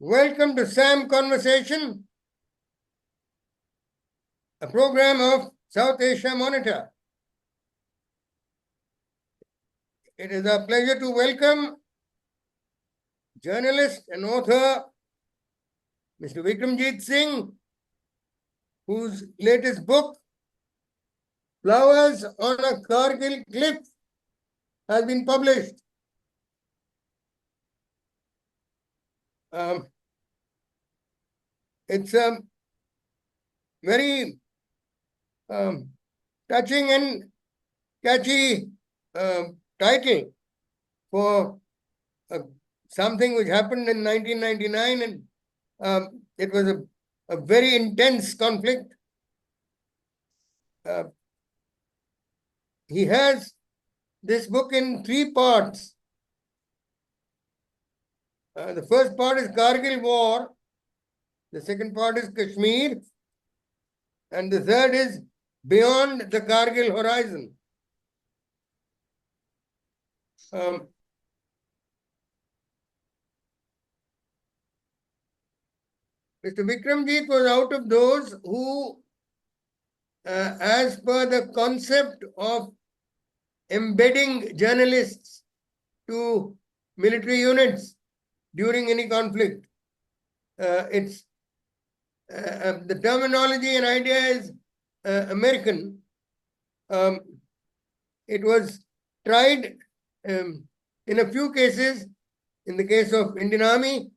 Welcome to SAM Conversation, a program of South Asia Monitor. It is our pleasure to welcome journalist and author Mr. Vikram Jit Singh, whose latest book, Flowers on a Kargil Cliff, has been published. It's a very touching and catchy title for something which happened in 1999, and it was a very intense conflict. He has this book in 3 parts. The first part is Kargil War, the second part is Kashmir, and the third is Beyond the Kargil Horizon. Mr. Vikram Jit was out of those who, as per the concept of embedding journalists to military units during any conflict, the terminology and idea is American. It was tried in a few cases. In the case of Indian Army,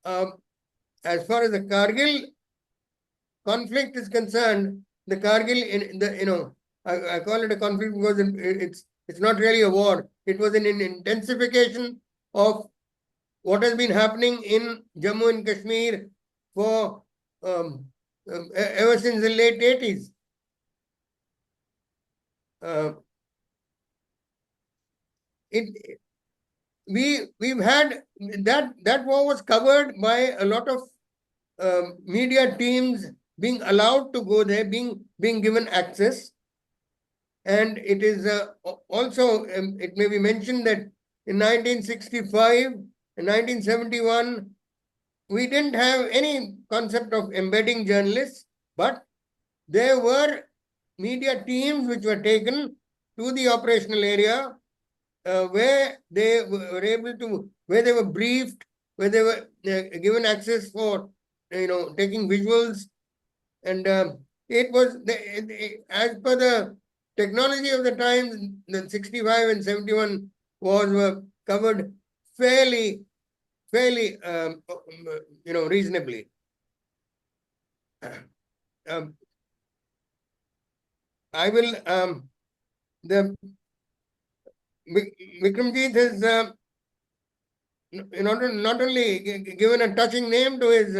as far as the Kargil conflict is concerned, the Kargil, I call it a conflict because it's not really a war. It was an intensification of what has been happening in Jammu and Kashmir for ever since the late 80s. We've had that war was covered by a lot of media teams being allowed to go there, being given access, and it is also it may be mentioned that in 1965 and 1971 we didn't have any concept of embedding journalists, but there were media teams which were taken to the operational area where they were able to, where they were briefed, where they were given access for, taking visuals. And it was, as per the technology of the times, the 65 and 71 wars were covered fairly, reasonably. I will, Vikramjit has not only given a touching name to his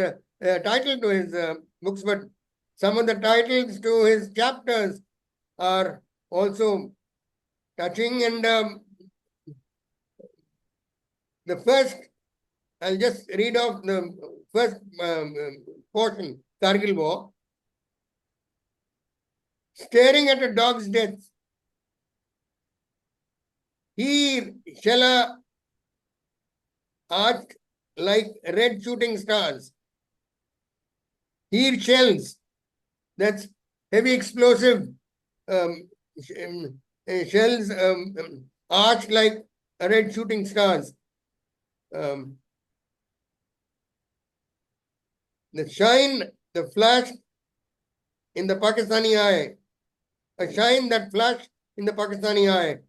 title to his books, but some of the titles to his chapters are also touching. And the first, I'll just read off the first portion, Kargil War. Staring at a dog's death, here Shella arched like red shooting stars. Here shells, that's heavy explosive shells arched like red shooting stars. The shine, the flash in the Pakistani eye, a shine that flashed in the Pakistani eye.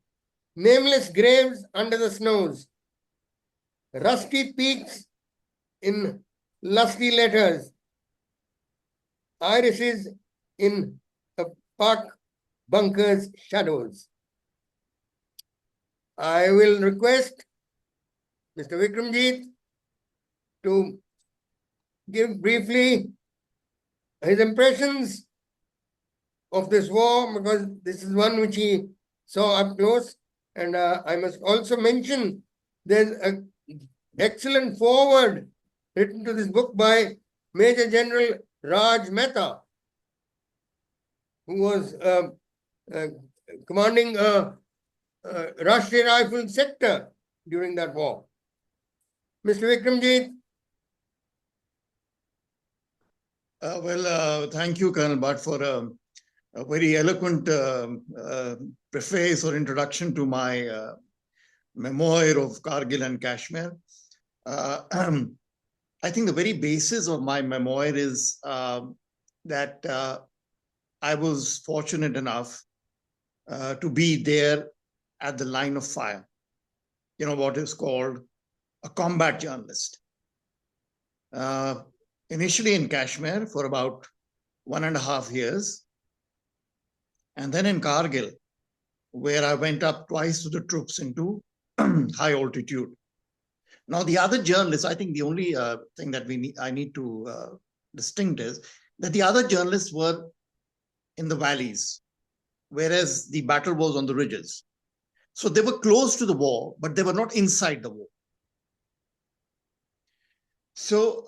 Nameless graves under the snows, rusty peaks in lusty letters, irises in a park bunker's shadows. I will request Mr. Vikram Jit to give briefly his impressions of this war, because this is one which he saw up close. And I must also mention there's an excellent foreword written to this book by Major General Raj Mehta, who was commanding Rashtriya Rifle sector during that war. Mr. Vikram Jit. Thank you, Colonel Bhat, for a very eloquent preface or introduction to my memoir of Kargil and Kashmir. I think the very basis of my memoir is that I was fortunate enough to be there at the line of fire. You know, what is called a combat journalist. Initially in Kashmir for about 1.5 years, and then in Kargil, where I went up twice to the troops into high altitude. Now, the other journalists, I think the only thing that I need to distinct is that the other journalists were in the valleys, whereas the battle was on the ridges. So they were close to the war, but they were not inside the war. So,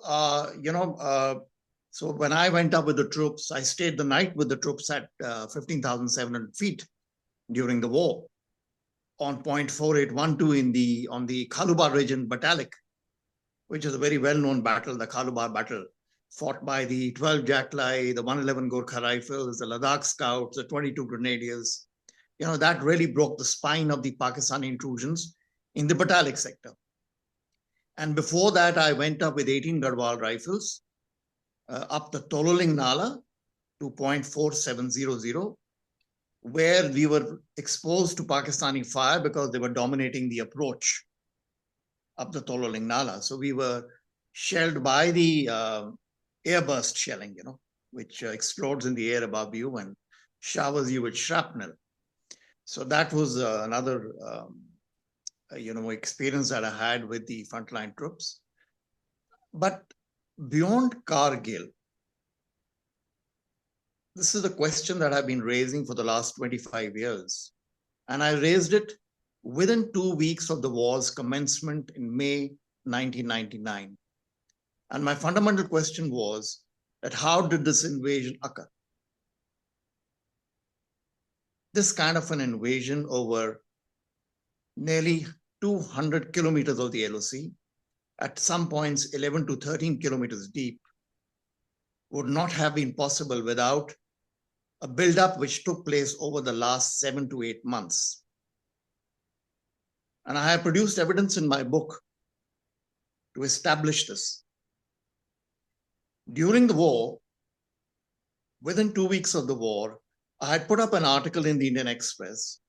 so when I went up with the troops, I stayed the night with the troops at 15,700 feet during the war on point 4812 on the Khalubar region Batalic, which is a very well-known battle, the Khalubar battle, fought by the 12 Jacklai, the 111 Gorkha Rifles, the Ladakh Scouts, the 22 Grenadiers. You know, that really broke the spine of the Pakistani intrusions in the Batalic sector. And before that, I went up with 18 Garhwal Rifles up the Tololing Nala to point 4700, where we were exposed to Pakistani fire because they were dominating the approach up the Tololing Nala. So we were shelled by the airburst shelling, you know, which explodes in the air above you and showers you with shrapnel. So that was another, experience that I had with the frontline troops. But beyond Kargil, this is a question that I've been raising for the last 25 years. And I raised it within 2 weeks of the war's commencement in May 1999. And my fundamental question was that how did this invasion occur? This kind of an invasion over nearly 200 kilometers of the LOC, at some points 11 to 13 kilometers deep, would not have been possible without a buildup which took place over the last 7 to 8 months. And I have produced evidence in my book to establish this. During the war, within 2 weeks of the war, I had put up an article in the Indian Express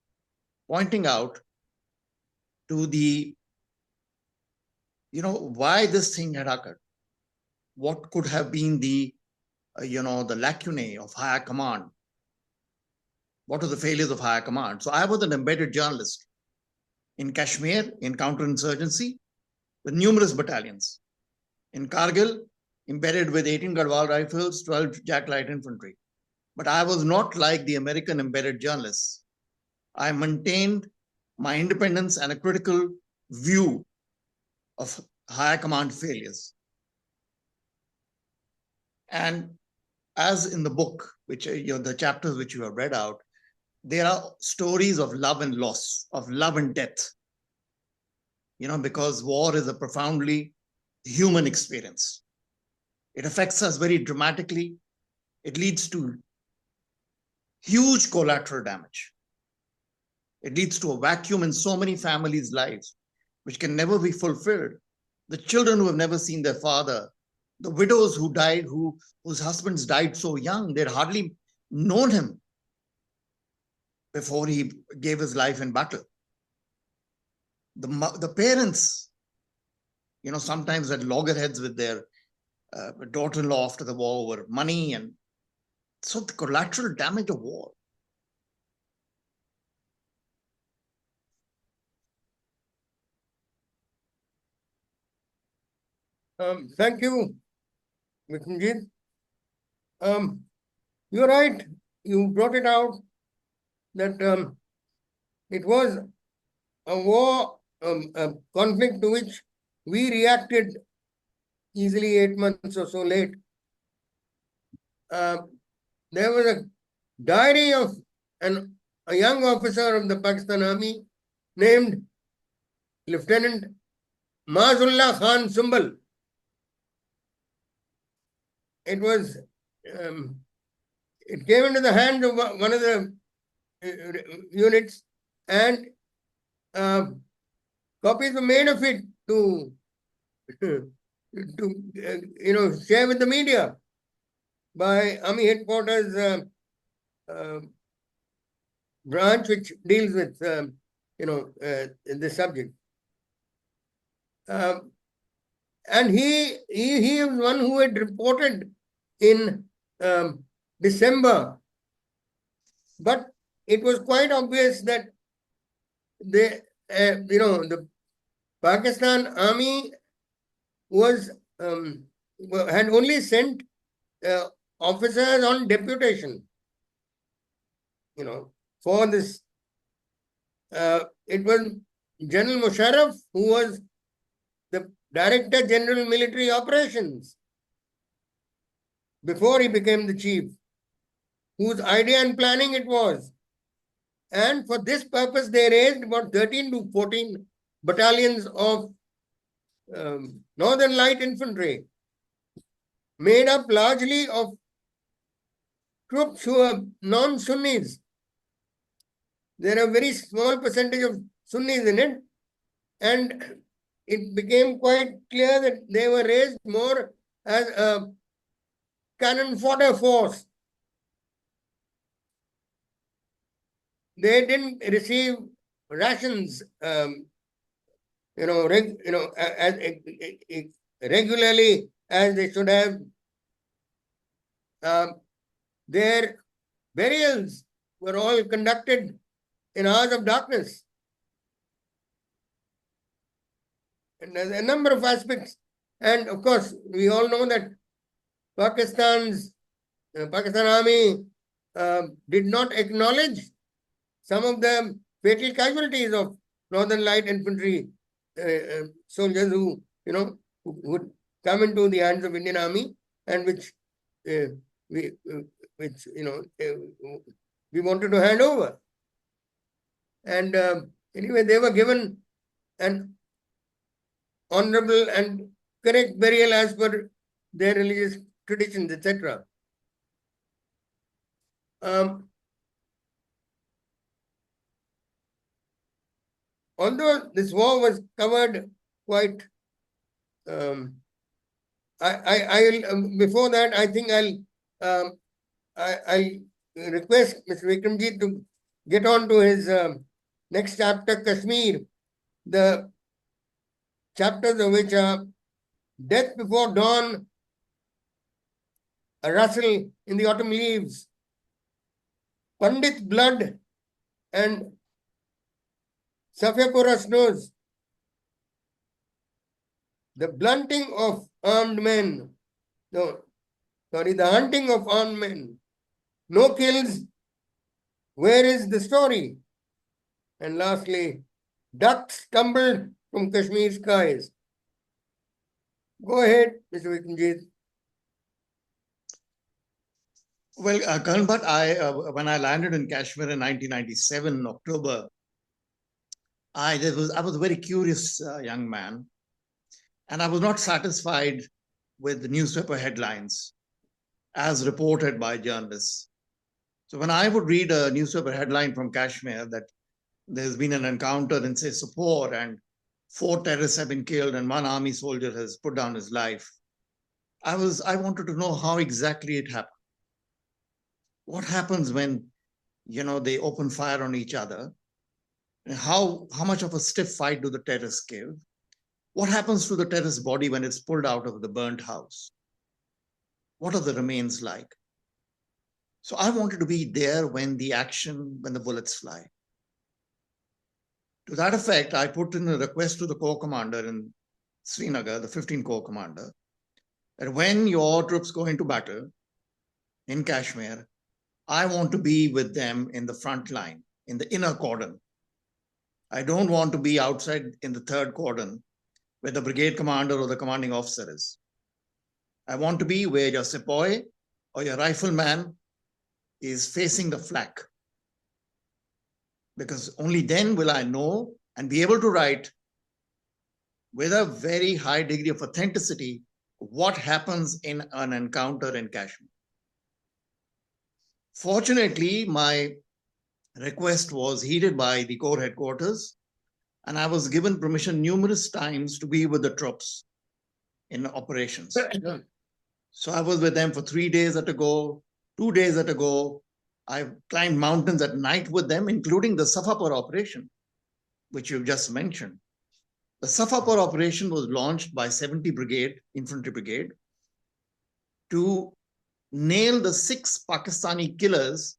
pointing out to the, why this thing had occurred. What could have been the, the lacunae of higher command? What are the failures of higher command? So I was an embedded journalist in Kashmir, in counterinsurgency, with numerous battalions. In Kargil, embedded with 18 Garhwal Rifles, 12 Jack Light Infantry. But I was not like the American embedded journalists. I maintained my independence and a critical view of higher command failures. And as in the book, which the chapters which you have read out, there are stories of love and loss, of love and death. Because war is a profoundly human experience. It affects us very dramatically. It leads to huge collateral damage. It leads to a vacuum in so many families' lives, which can never be fulfilled. The children who have never seen their father, the widows who died, whose husbands died so young, they'd hardly known him before he gave his life in battle. The parents, sometimes had loggerheads with their daughter-in-law after the war over money, and so the collateral damage of war. Thank you, Vikram Jit. You're right. You brought it out that it was a war, a conflict to which we reacted easily 8 months or so late. There was a diary of a young officer of the Pakistan Army named Lieutenant Mazullah Khan Sumbal. It was, it came into the hands of one of the units, and copies were made of it to share with the media by Army headquarters branch which deals with this subject. And he was one who had reported in December, but it was quite obvious that the Pakistan Army was had only sent officers on deputation, for this. It was General Musharraf who was the Director General Military Operations before he became the chief, whose idea and planning it was. And for this purpose, they raised about 13 to 14 battalions of Northern Light Infantry, made up largely of troops who are non-Sunnis. There are a very small percentage of Sunnis in it, and it became quite clear that they were raised more as a cannon fodder force. They didn't receive rations, regularly as they should have. Their burials were all conducted in hours of darkness. And there's a number of aspects. And of course, we all know that Pakistan Army did not acknowledge some of the fatal casualties of Northern Light Infantry soldiers who would come into the hands of Indian Army, and which we wanted to hand over. And anyway, they were given an honorable and correct burial as per their religious traditions, etc. Although this war was covered quite, before that, I think I'll request Mr. Vikram Jit to get on to his next chapter, Kashmir, the chapters of which are Death Before Dawn, A Rustle in the Autumn Leaves, Pandit Blood, and Safiapura Snows. The blunting of armed men. The hunting of armed men. No kills. Where is the story? And lastly, ducks tumbled from Kashmir skies. Go ahead, Mr. Vikram Jit. Well, Colonel Bhat, when I landed in Kashmir in 1997, October, I was a very curious young man, and I was not satisfied with the newspaper headlines as reported by journalists. So when I would read a newspaper headline from Kashmir that there's been an encounter in, say, Sopore, and 4 terrorists have been killed and 1 army soldier has put down his life, I wanted to know how exactly it happened. What happens when, they open fire on each other? And how much of a stiff fight do the terrorists give? What happens to the terrorist body when it's pulled out of the burnt house? What are the remains like? So I wanted to be there when the bullets fly. To that effect, I put in a request to the Corps Commander in Srinagar, the 15th Corps Commander, that when your troops go into battle in Kashmir, I want to be with them in the front line, in the inner cordon. I don't want to be outside in the 3rd cordon where the brigade commander or the commanding officer is. I want to be where your sepoy or your rifleman is facing the flak. Because only then will I know and be able to write with a very high degree of authenticity what happens in an encounter in Kashmir. Fortunately, my request was heeded by the Corps headquarters, and I was given permission numerous times to be with the troops in operations. So I was with them for 3 days at a go, 2 days at a go. I climbed mountains at night with them, including the Safapur operation, which you've just mentioned. The Safapur operation was launched by 70 Brigade, Infantry Brigade, to nail the 6 Pakistani killers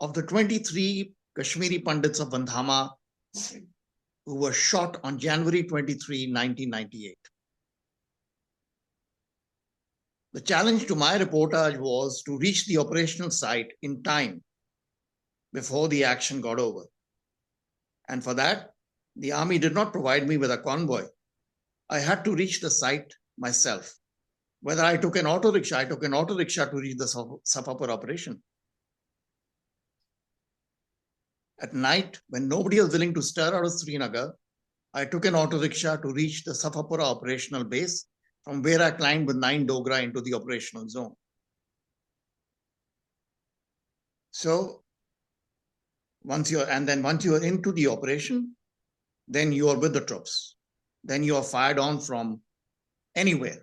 of the 23 Kashmiri Pandits of Bandhama who were shot on January 23, 1998. The challenge to my reportage was to reach the operational site in time before the action got over. And for that, the army did not provide me with a convoy. I had to reach the site myself. Whether I took an auto rickshaw, I took an auto rickshaw to reach the Safapur operation. At night, when nobody was willing to stir out of Srinagar, I took an auto rickshaw to reach the Safapura operational base, from where I climbed with 9 Dogra into the operational zone. So once you're into the operation, then you are with the troops. Then you are fired on from anywhere.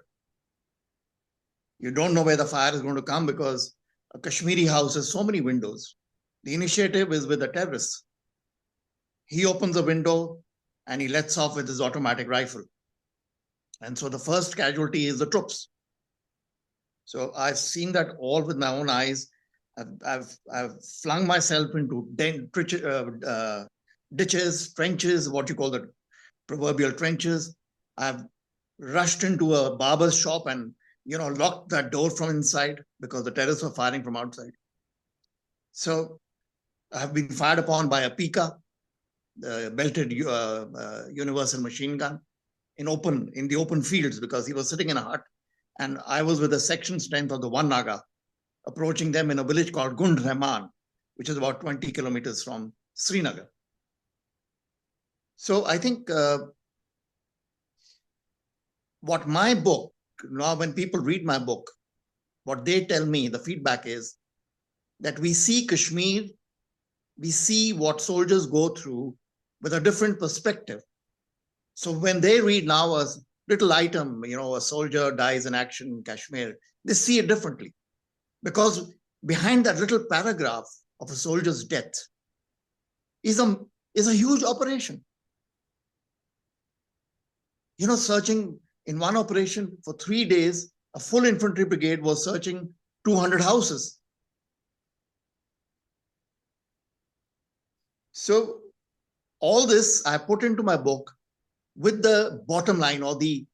You don't know where the fire is going to come because a Kashmiri house has so many windows. The initiative is with the terrorist. He opens a window and he lets off with his automatic rifle. And so the first casualty is the troops. So I've seen that all with my own eyes. I've flung myself into ditches, trenches, what you call the proverbial trenches. I've rushed into a barber's shop and locked that door from inside because the terrorists were firing from outside. So I have been fired upon by a Pika, the belted universal machine gun, in the open fields, because he was sitting in a hut and I was with a section strength of the 1 Naga approaching them in a village called Gund Rahman, which is about 20 kilometers from Srinagar. So I think what my book, now when people read my book, what they tell me, the feedback is that we see Kashmir, we see what soldiers go through with a different perspective. So when they read now a little item, a soldier dies in action in Kashmir, they see it differently. Because behind that little paragraph of a soldier's death is a huge operation. Searching in one operation for 3 days, a full infantry brigade was searching 200 houses. So all this I put into my book with the bottom line or the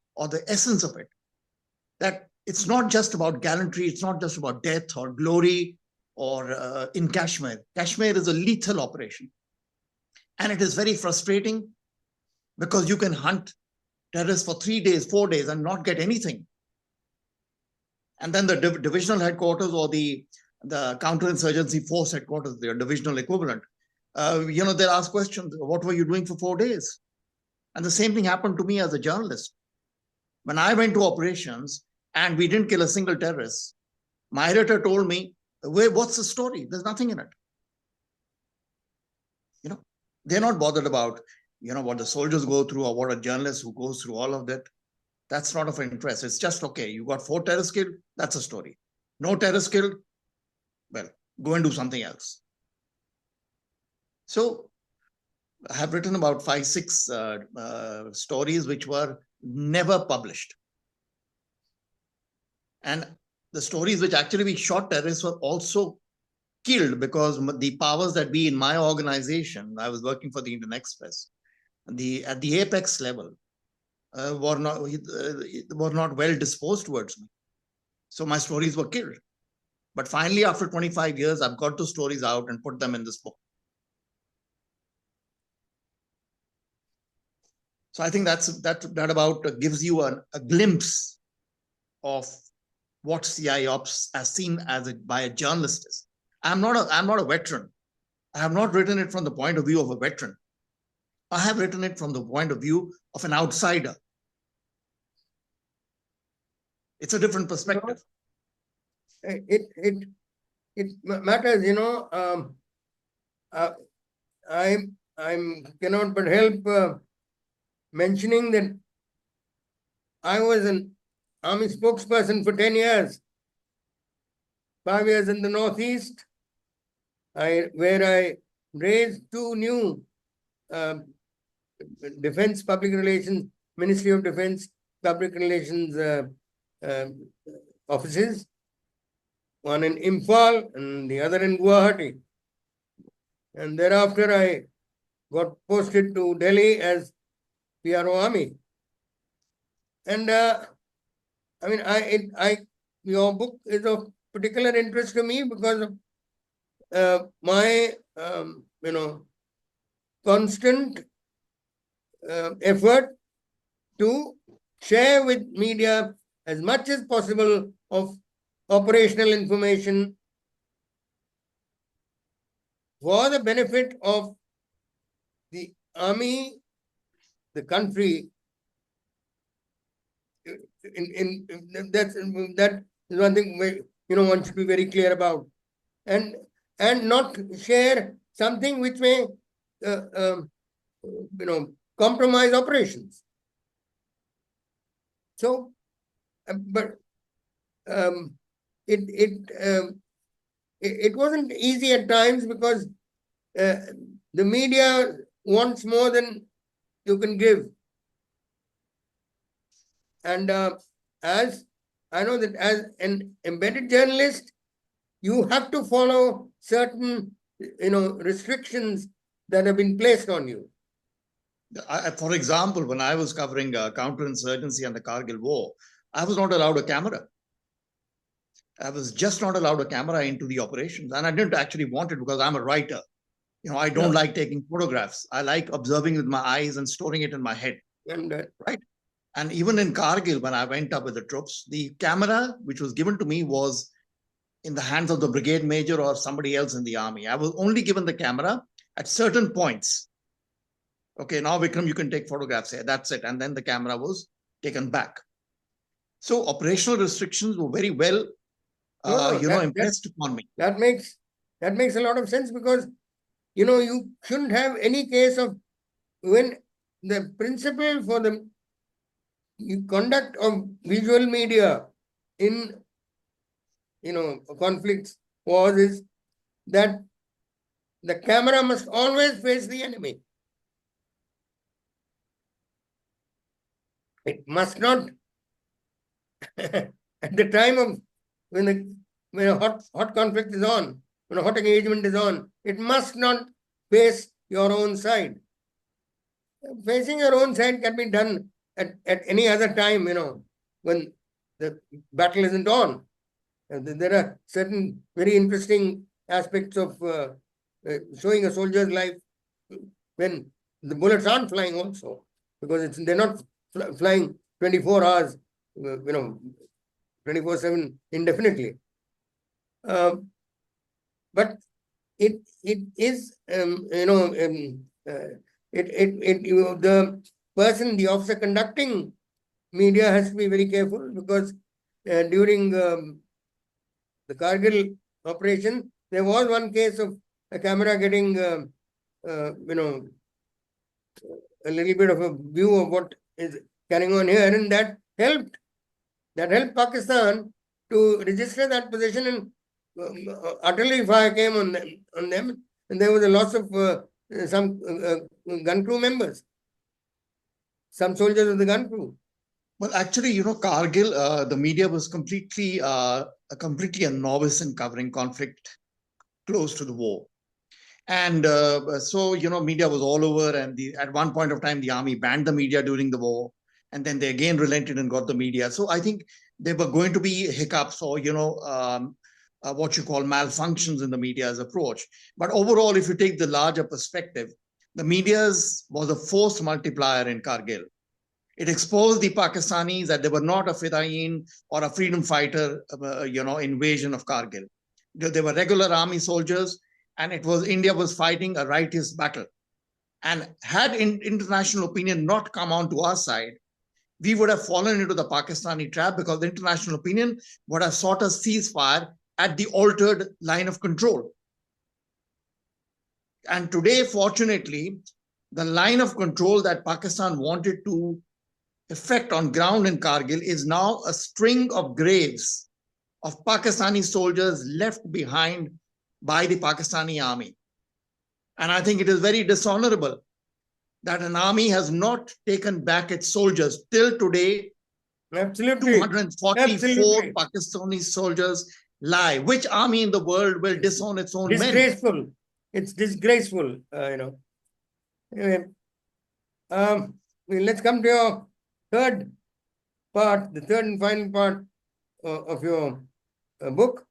essence of it, that it's not just about gallantry, it's not just about death or glory or in Kashmir. Kashmir is a lethal operation. And it is very frustrating because you can hunt terrorists for 3 days, 4 days and not get anything. And then the divisional headquarters or the counterinsurgency force headquarters, their divisional equivalent, they'll ask questions, what were you doing for 4 days? And the same thing happened to me as a journalist. When I went to operations and we didn't kill a single terrorist, my editor told me, what's the story? There's nothing in it. They're not bothered about, what the soldiers go through or what a journalist who goes through all of that. That's not of interest. It's just, okay, you got 4 terrorists killed, that's a story. No terrorists killed, well, go and do something else. So I have written about 5, 6 stories which were never published. And the stories which actually we shot terrorists were also killed because the powers that be in my organization, I was working for the Indian Express, at the apex level, were not well disposed towards me. So my stories were killed. But finally, after 25 years, I've got those stories out and put them in this book. So I think that about gives you a glimpse of what CI ops as seen by a journalist is. I'm not a veteran. I have not written it from the point of view of a veteran. I have written it from the point of view of an outsider It's a different perspective. It matters, I cannot but help mentioning that I was an army spokesperson for 10 years, 5 years in the Northeast, where I raised two new Defense Public Relations, Ministry of Defense Public Relations offices, one in Imphal and the other in Guwahati. And thereafter, I got posted to Delhi as PRO Army. And your book is of particular interest to me because of my, constant effort to share with media as much as possible of operational information for the benefit of the army, the country. That is one thing one should be very clear about, and not share something which may compromise operations. So, but it wasn't easy at times because the media wants more than you can give. And as I know that as an embedded journalist, you have to follow certain, restrictions that have been placed on you. For example, when I was covering counterinsurgency and the Kargil War, I was not allowed a camera. I was just not allowed a camera into the operations. And I didn't actually want it because I'm a writer. I don't like taking photographs. I like observing with my eyes and storing it in my head. And right. And even in Kargil, when I went up with the troops, the camera which was given to me was in the hands of the brigade major or somebody else in the army. I was only given the camera at certain points. Okay, now Vikram, you can take photographs here. That's it. And then the camera was taken back. So operational restrictions were very well, impressed upon me. That makes a lot of sense because, you shouldn't have any case of when the principle for the conduct of visual media in, conflicts, wars is that the camera must always face the enemy. It must not, at the time of when a hot conflict is on, when a hot engagement is on, it must not face your own side. Facing your own side can be done at any other time, when the battle isn't on. There are certain very interesting aspects of showing a soldier's life when the bullets aren't flying also, because they're not flying 24 hours, 24/7 indefinitely. But it is, the person, the officer conducting media has to be very careful because during the Kargil operation, there was one case of a camera getting, a little bit of a view of what is carrying on here, and that helped Pakistan to register that position, and artillery fire came on them, and there was a loss of some gun crew members, some soldiers of the gun crew. Well, actually, Kargil, the media was completely a novice in covering conflict close to the war. And so, media was all over. And at one point of time, the army banned the media during the war. And then they again relented and got the media. So I think there were going to be hiccups or, what you call malfunctions in the media's approach. But overall, if you take the larger perspective, the media was a force multiplier in Kargil. It exposed the Pakistanis that they were not a Fedayeen or a freedom fighter, invasion of Kargil. They were regular army soldiers, and India was fighting a righteous battle. And had international opinion not come on to our side, we would have fallen into the Pakistani trap, because the international opinion would have sought a ceasefire at the altered line of control. And today, fortunately, the line of control that Pakistan wanted to effect on ground in Kargil is now a string of graves of Pakistani soldiers left behind by the Pakistani army. And I think it is very dishonorable that an army has not taken back its soldiers. Till today, Absolutely. 244 Absolutely. Pakistani soldiers lie. Which army in the world will disown its own men? Disgraceful. It's disgraceful, Anyway, let's come to your third part, the third and final part of your book.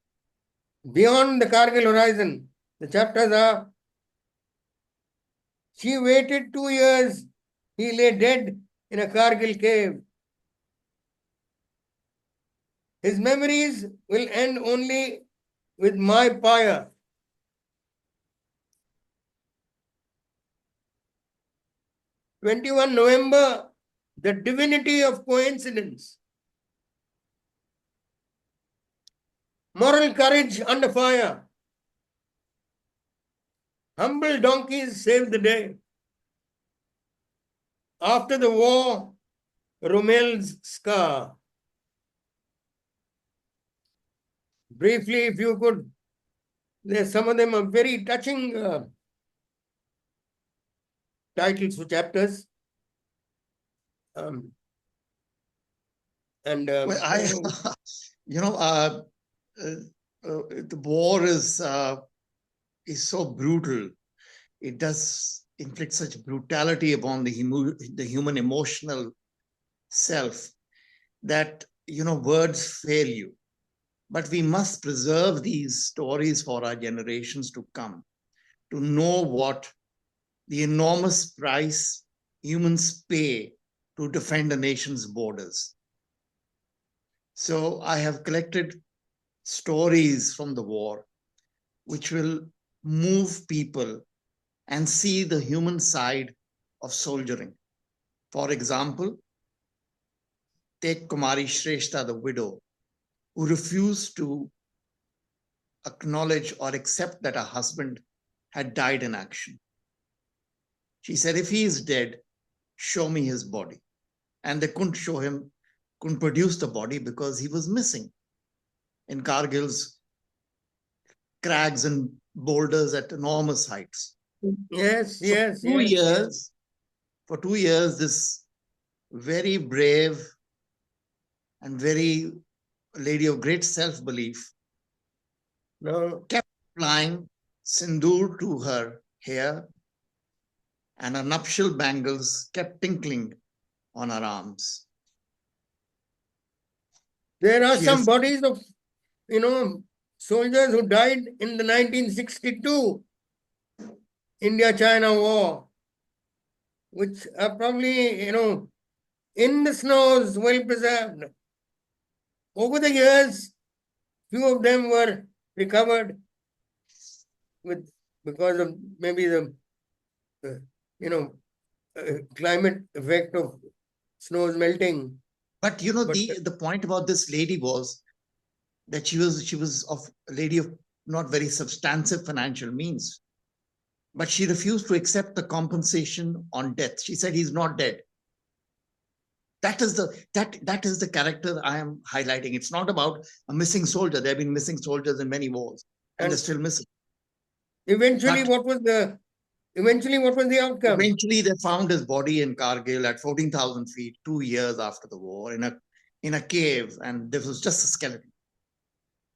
Beyond the Kargil horizon, the chapters are: she waited 2 years, he lay dead in a Kargil cave. His memories will end only with my pyre. 21 November, the divinity of coincidence. Moral courage under fire. Humble donkeys saved the day. After the war, Rommel's scar. Briefly, if you could, some of them are very touching titles for chapters. Well, the war is so brutal. It does inflict such brutality upon the human emotional self that, words fail you. But we must preserve these stories for our generations to come, to know what the enormous price humans pay to defend a nation's borders. So I have collected stories from the war which will move people and see the human side of soldiering. For example, take Kumari Shrestha, the widow, who refused to acknowledge or accept that her husband had died in action. She said, if he is dead, show me his body. And they couldn't show him, couldn't produce the body because he was missing in Kargil's crags and boulders at enormous heights. Yes, so yes, For 2 years, this very brave and very lady of great self-belief kept applying sindoor to her hair, and her nuptial bangles kept tinkling on her arms. There are some bodies of, soldiers who died in the 1962 India-China war, which are probably, in the snows, well preserved. Over the years, few of them were recovered because of maybe the, climate effect of snows melting. But the point about this lady was that she was a lady of not very substantive financial means, but she refused to accept the compensation on death. She said, he's not dead. That is the character I am highlighting. It's not about a missing soldier. There have been missing soldiers in many wars, and they're still missing. Eventually, what was the outcome? Eventually, they found his body in Kargil at 14,000 feet, 2 years after the war, in a cave, and this was just a skeleton.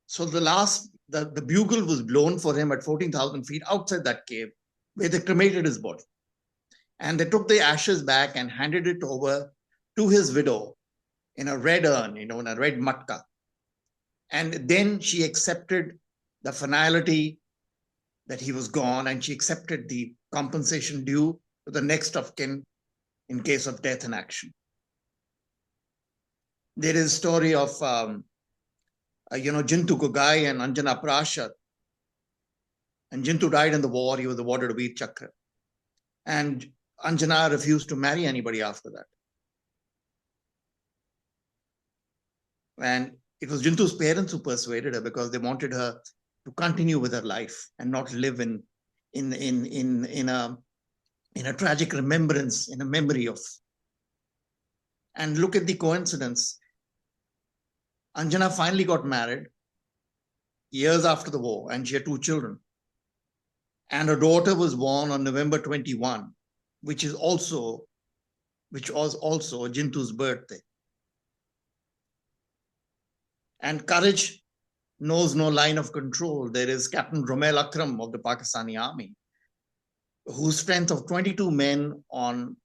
So the bugle was blown for him at 14,000 feet outside that cave, where they cremated his body. And they took the ashes back and handed it over to his widow in a red urn, in a red matka. And then she accepted the finality that he was gone, and she accepted the compensation due to the next of kin in case of death in action. There is a story of, Jintu Gogai and Anjana Prashar. And Jintu died in the war. He was awarded a Veer Chakra. And Anjana refused to marry anybody after that. And it was Jintu's parents who persuaded her because they wanted her to continue with her life and not live in a tragic remembrance, in a memory of. And look at the coincidence. Anjana finally got married years after the war, and she had 2 children. And her daughter was born on November 21, which was also Jintu's birthday. And courage knows no line of control. There is Captain Romel Akram of the Pakistani Army, whose strength of 22 men on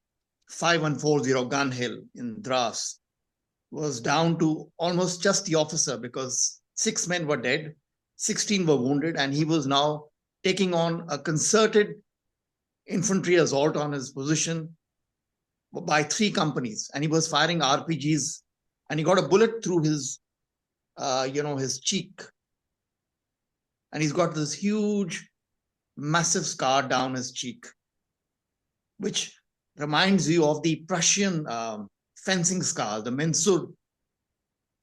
5140 Gun Hill in Dras was down to almost just the officer, because 6 men were dead, 16 were wounded, and he was now taking on a concerted infantry assault on his position by 3 companies, and he was firing RPGs, and he got a bullet through his his cheek, and he's got this huge, massive scar down his cheek, which reminds you of the Prussian fencing scar, the Mensur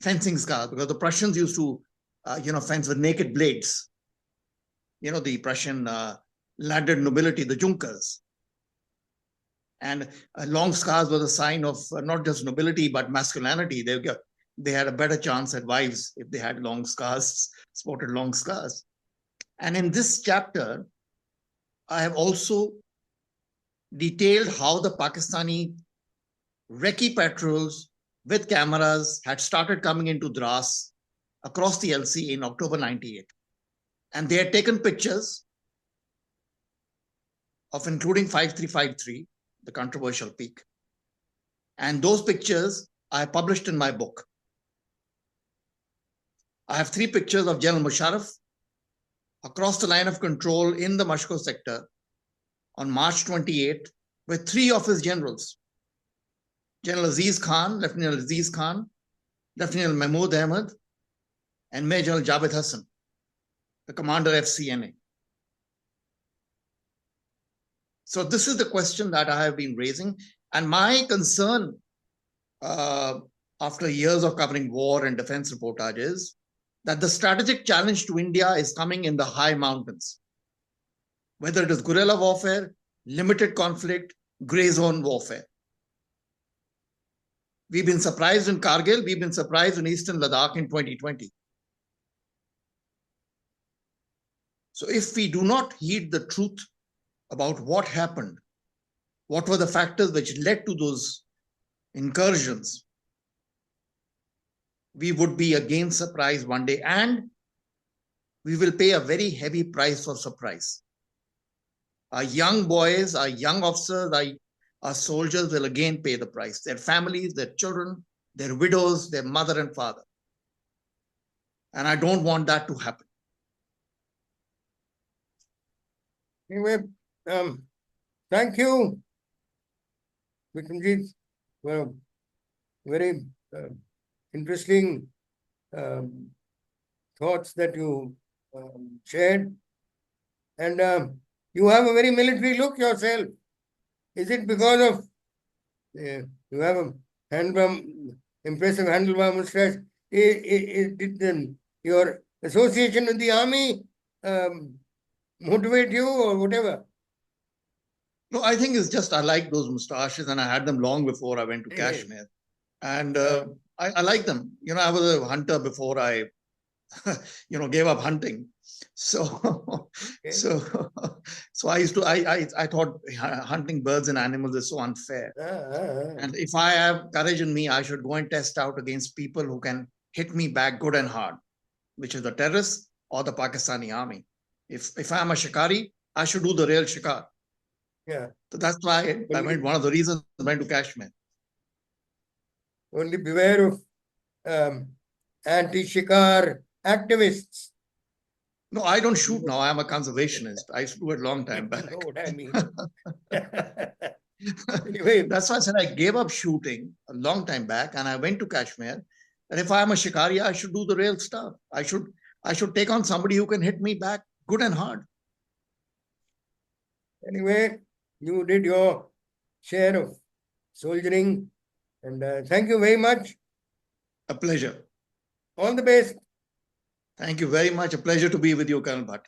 fencing scar, because the Prussians used to fence with naked blades. The Prussian landed nobility, the Junkers. And long scars were the sign of not just nobility, but masculinity. They had a better chance at wives if they had long scars, sported long scars. And in this chapter, I have also detailed how the Pakistani recce patrols with cameras had started coming into Dras across the LC in October 98. And they had taken pictures of including 5353, the controversial peak. And those pictures I published in my book. I have 3 pictures of General Musharraf across the line of control in the Mashko sector on March 28 with 3 of his generals. General Aziz Khan, Lieutenant Aziz Khan, Lieutenant Mahmood Ahmed, and Major General Javed Hassan, the commander of FCNA. So this is the question that I have been raising. And my concern after years of covering war and defense reportage is that the strategic challenge to India is coming in the high mountains. Whether it is guerrilla warfare, limited conflict, gray zone warfare. We've been surprised in Kargil, we've been surprised in Eastern Ladakh in 2020. So if we do not heed the truth about what happened, what were the factors which led to those incursions, we would be again surprised one day, and we will pay a very heavy price for surprise. Our young boys, our young officers, our soldiers will again pay the price. Their families, their children, their widows, their mother and father. And I don't want that to happen. Anyway, thank you, Vikram Jit, for very interesting thoughts that you shared. And you have a very military look yourself. Is it because of you have a impressive handlebar mustache? Did your association with the army motivate you or whatever? No, I think it's just I like those mustaches, and I had them long before I went to Kashmir. And I like them. I was a hunter before I, gave up hunting. So, so I used to. I thought hunting birds and animals is so unfair. And if I have courage in me, I should go and test out against people who can hit me back good and hard, which is the terrorists or the Pakistani army. If I am a shikari, I should do the real shikar. Yeah. So that's why I went. One of the reasons I went to Kashmir. Only beware of anti-shikar activists. No, I don't shoot now. I'm a conservationist. I used to do it a long time back. You know what I mean. Anyway, that's why I said I gave up shooting a long time back, and I went to Kashmir. And if I'm a shikari, I should do the real stuff. I should take on somebody who can hit me back good and hard. Anyway, you did your share of soldiering, and thank you very much. A pleasure. All the best. Thank you very much. A pleasure to be with you, Colonel Bhat.